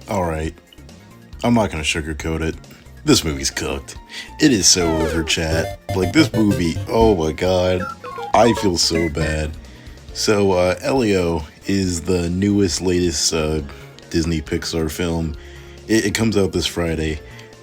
Alright, I'm not gonna sugarcoat it. This movie's cooked. It is so over, chat. Like, this movie, oh my god. I feel so bad. So, Elio is the newest, latest Disney Pixar film. It comes out this Friday.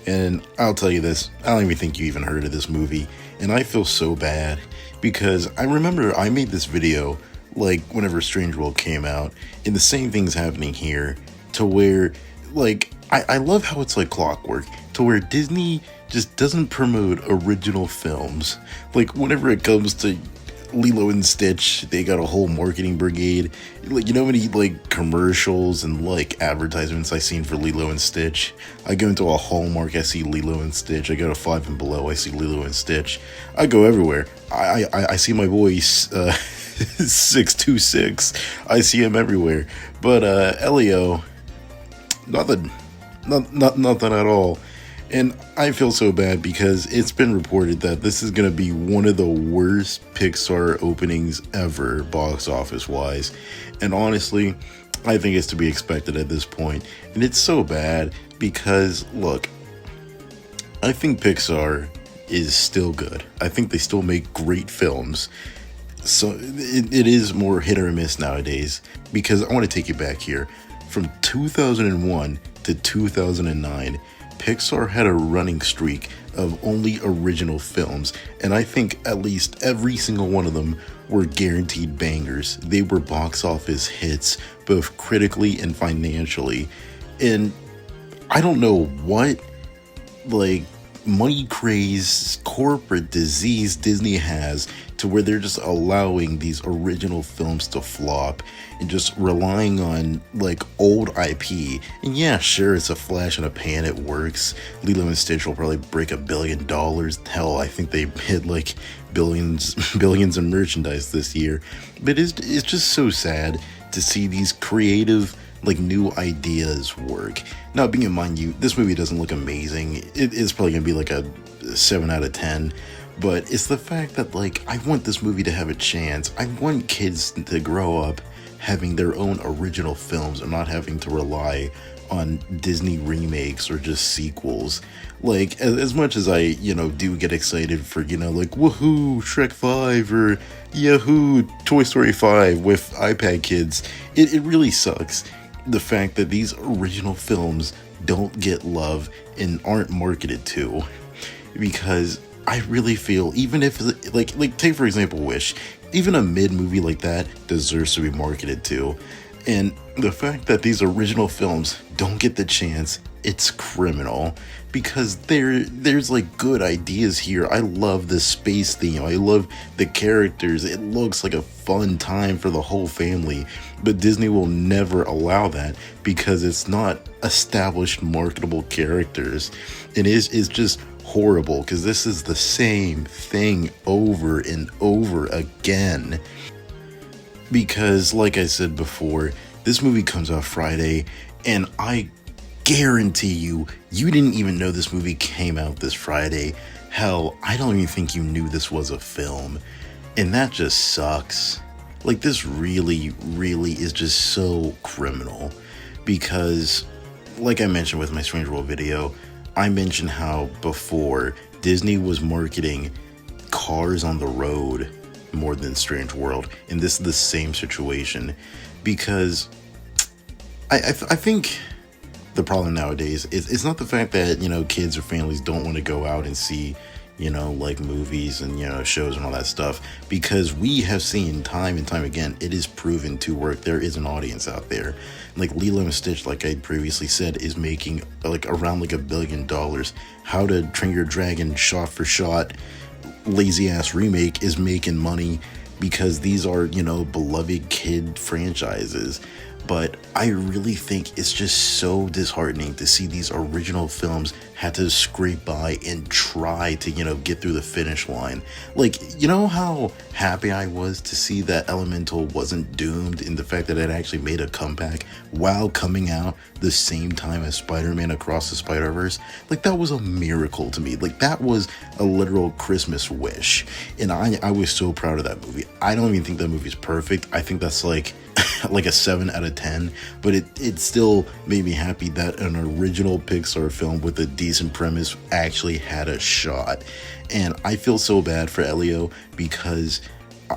And I'll tell you this, I don't even think you even heard of this movie. And I feel so bad because I remember I made this video like whenever Strange World came out, and the same thing's happening here to where, like, I love how it's like clockwork to where Disney just doesn't promote original films. Like, whenever it comes to Lilo and Stitch, they got a whole marketing brigade. Like, you know how many like commercials and like advertisements I seen for Lilo and Stitch? I go into a Hallmark, I see Lilo and Stitch. I go to Five and Below, I see Lilo and Stitch. I go everywhere. I see my voice. 626. I see him everywhere. But Elio, nothing. Nothing at all. And I feel so bad because it's been reported that this is going to be one of the worst Pixar openings ever, box office wise. And honestly, I think it's to be expected at this point. And it's so bad because, look, I think Pixar is still good. I think they still make great films. So it is more hit or miss nowadays, because I want to take you back here. From 2001 to 2009, Pixar had a running streak of only original films, and I think at least every single one of them were guaranteed bangers. They were box office hits, both critically and financially. And I don't know what, like, money craze, corporate disease Disney has to where they're just allowing these original films to flop and just relying on like old IP. And yeah, sure, it's a flash in a pan, it works. Lilo and Stitch will probably break $1 billion. Hell, I think they hit like billions in merchandise this year. But it's just so sad to see these creative, like, new ideas work. Now, being in mind, this movie doesn't look amazing. It is probably gonna be like a 7 out of 10. But it's the fact that, like, I want this movie to have a chance. I want kids to grow up having their own original films and not having to rely on Disney remakes or just sequels. Like, as much as I, do get excited for, like, woohoo, Shrek 5 or yahoo, Toy Story 5 with iPad kids, it really sucks the fact that these original films don't get love and aren't marketed to. Because I really feel, even if, like take for example Wish, even a mid movie like that deserves to be marketed to. And the fact that these original films don't get the chance, it's criminal. Because there's like good ideas here. I love the space theme. I love the characters. It looks like a fun time for the whole family. But Disney will never allow that because it's not established marketable characters. It's just horrible because this is the same thing over and over again. Because, like I said before, this movie comes out Friday, and I guarantee you didn't even know this movie came out this Friday. Hell, I don't even think you knew this was a film. And that just sucks. Like, this really, really is just so criminal. Because, like I mentioned with my Strange World video, I mentioned how before Disney was marketing Cars on the Road more than Strange World, and this is the same situation. Because I think the problem nowadays is it's not the fact that kids or families don't want to go out and see like movies and shows and all that stuff, because we have seen time and time again it is proven to work. There is an audience out there. Like Lilo and Stitch, like I previously said, is making like around like $1 billion. How to Train Your Dragon shot for shot lazy ass remake is making money because these are beloved kid franchises. But I really think it's just so disheartening to see these original films had to scrape by and try to, get through the finish line. Like, how happy I was to see that Elemental wasn't doomed, in the fact that it actually made a comeback while coming out the same time as Spider-Man Across the Spider-Verse? Like, that was a miracle to me. Like, that was a literal Christmas wish. And I was so proud of that movie. I don't even think that movie's perfect. I think that's like like a 7 out of 10, but it still made me happy that an original Pixar film with a decent premise actually had a shot. And I feel so bad for Elio because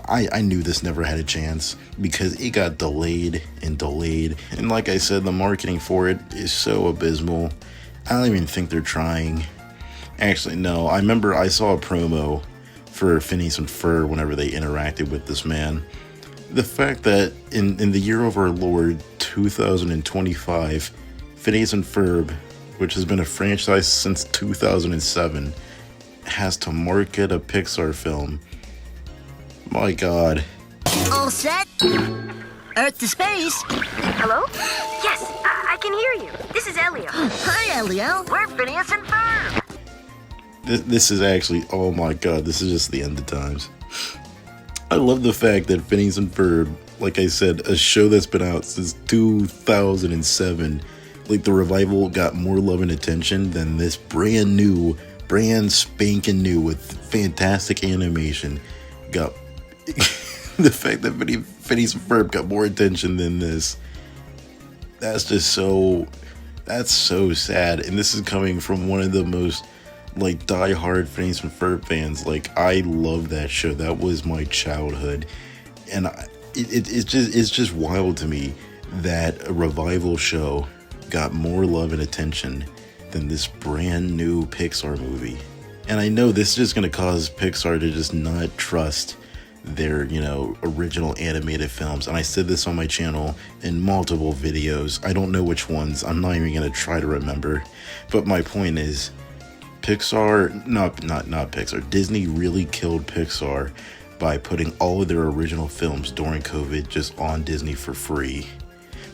I knew this never had a chance because it got delayed and delayed. And like I said, the marketing for it is so abysmal. I don't even think they're trying. Actually, no, I remember I saw a promo for Phineas and Ferb whenever they interacted with this man. The fact that in the year of our Lord 2025, Phineas and Ferb, which has been a franchise since 2007, has to market a Pixar film. My God. All set? Earth to space. Hello? Yes, I can hear you. This is Elio. Hi, Elio. We're Phineas and Ferb. This is actually, oh my God, this is just the end of times. I love the fact that Phineas and Ferb, like I said, a show that's been out since 2007, like the revival got more love and attention than this brand spanking new with fantastic animation got. The fact that Phineas and Ferb got more attention than this, that's so sad. And this is coming from one of the most like die-hard Phineas and Ferb fans. Like, I love that show. That was my childhood, and it's just wild to me that a revival show got more love and attention than this brand new Pixar movie. And I know this is just going to cause Pixar to just not trust their, original animated films. And I said this on my channel in multiple videos. I don't know which ones. I'm not even going to try to remember. But my point is, Pixar, not Pixar, Disney really killed Pixar by putting all of their original films during COVID just on Disney for free.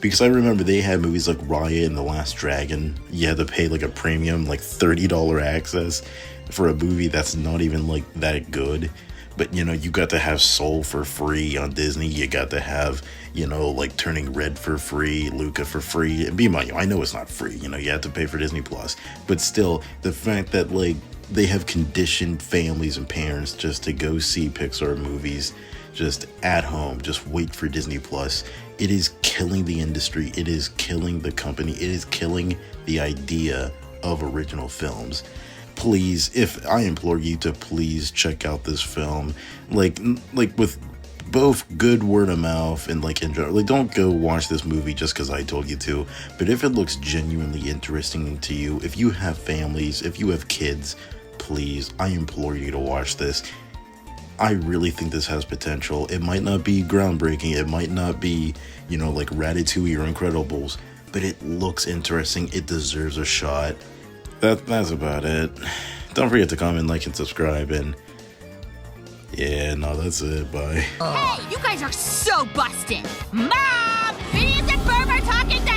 Because I remember they had movies like Raya and the Last Dragon. You had to pay like a premium, like $30 access for a movie that's not even like that good. But, you got to have Soul for free on Disney. You got to have, like Turning Red for free, Luca for free. And be mind you, I know it's not free. You have to pay for Disney Plus. But still, the fact that, like, they have conditioned families and parents just to go see Pixar movies just at home, just wait for Disney Plus. It is killing the industry. It is killing the company. It is killing the idea of original films. Please, if I implore you to please check out this film, like with both good word of mouth and like enjoy. Like, don't go watch this movie just because I told you to. But if it looks genuinely interesting to you, if you have families, if you have kids, please, I implore you to watch this. I really think this has potential. It might not be groundbreaking. It might not be, like Ratatouille or Incredibles, but it looks interesting. It deserves a shot. That's about it. Don't forget to comment, like, and subscribe, and yeah, no, that's it. Bye. Hey, you guys are so busted. Mom! Phineas and Ferb are talking to